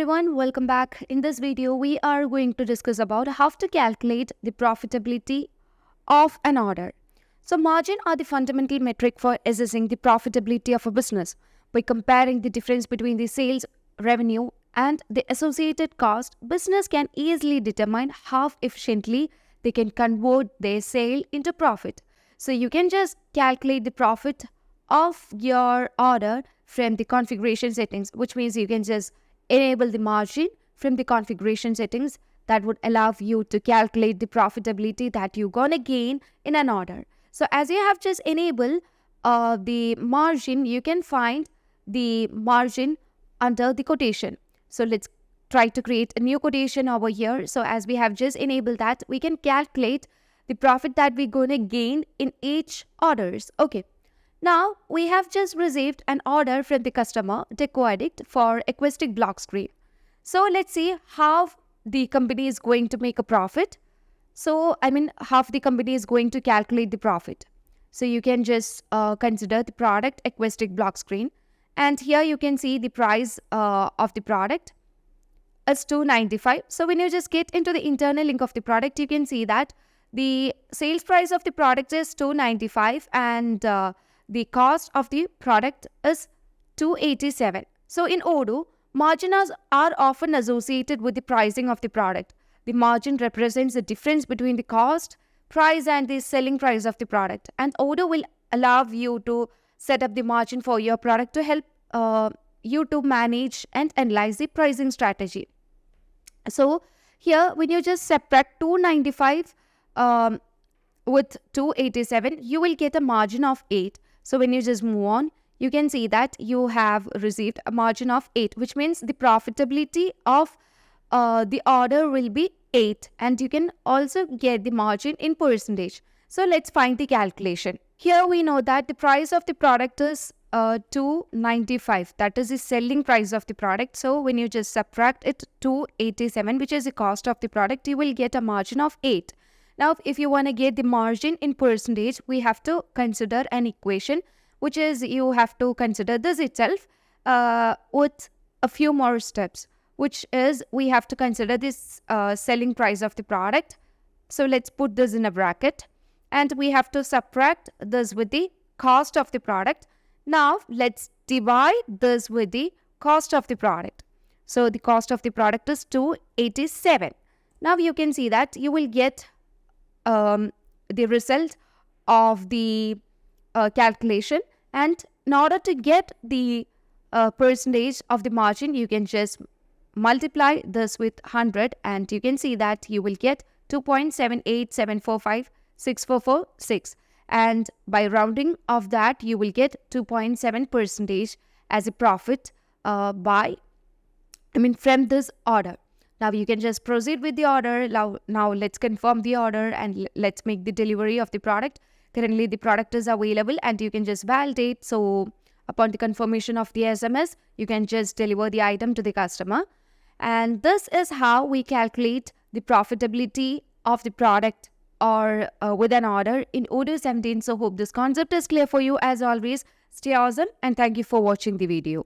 everyone, welcome back. In this video, we are going to discuss about how to calculate the profitability of an order. So margin are the fundamental metric for assessing the profitability of a business. By comparing the difference between the sales revenue and the associated cost, business can easily determine how efficiently they can convert their sale into profit. So you can just calculate the profit of your order from the configuration settings, which means you can just enable the margin from the configuration settings that would allow you to calculate the profitability that you're gonna gain in an order. So as you have just enabled the margin, you can find the margin under the quotation. So let's try to create a new quotation over here. So as we have just enabled that, we can calculate the profit that we're going to gain in each orders. Okay. Now, we have just received an order from the customer, Deco Addict, for acoustic block screen. So, let's see how the company is going to make a profit. How the company is going to calculate the profit. So, you can just consider the product acoustic block screen. And here you can see the price of the product is $295. So, when you just get into the internal link of the product, you can see that the sales price of the product is $295 and the cost of the product is $287. So in Odoo, margins are often associated with the pricing of the product. The margin represents the difference between the cost, price and the selling price of the product. And Odoo will allow you to set up the margin for your product to help you to manage and analyze the pricing strategy. So here, when you just subtract $295 with $287, you will get a margin of 8. So when you just move on, you can see that you have received a margin of 8, which means the profitability of the order will be 8. And you can also get the margin in percentage. So let's find the calculation. Here we know that the price of the product is $295. That is the selling price of the product. So when you just subtract it $287, which is the cost of the product, you will get a margin of 8. Now, if you want to get the margin in percentage, we have to consider an equation, which is you have to consider this itself with a few more steps, which is we have to consider this selling price of the product. So let's put this in a bracket and we have to subtract this with the cost of the product. Now, let's divide this with the cost of the product. So the cost of the product is $287. Now, you can see that you will get the result of the calculation, and in order to get the percentage of the margin, you can just multiply this with 100 and you can see that you will get 2.78745646, and by rounding of that you will get 2.7% as a profit from this order. Now you can just proceed with the order. Now let's confirm the order and let's make the delivery of the product. Currently the product is available and you can just validate. So upon the confirmation of the SMS, you can just deliver the item to the customer. And this is how we calculate the profitability of the product or with an order in Odoo 17. So hope this concept is clear for you. As always, stay awesome and thank you for watching the video.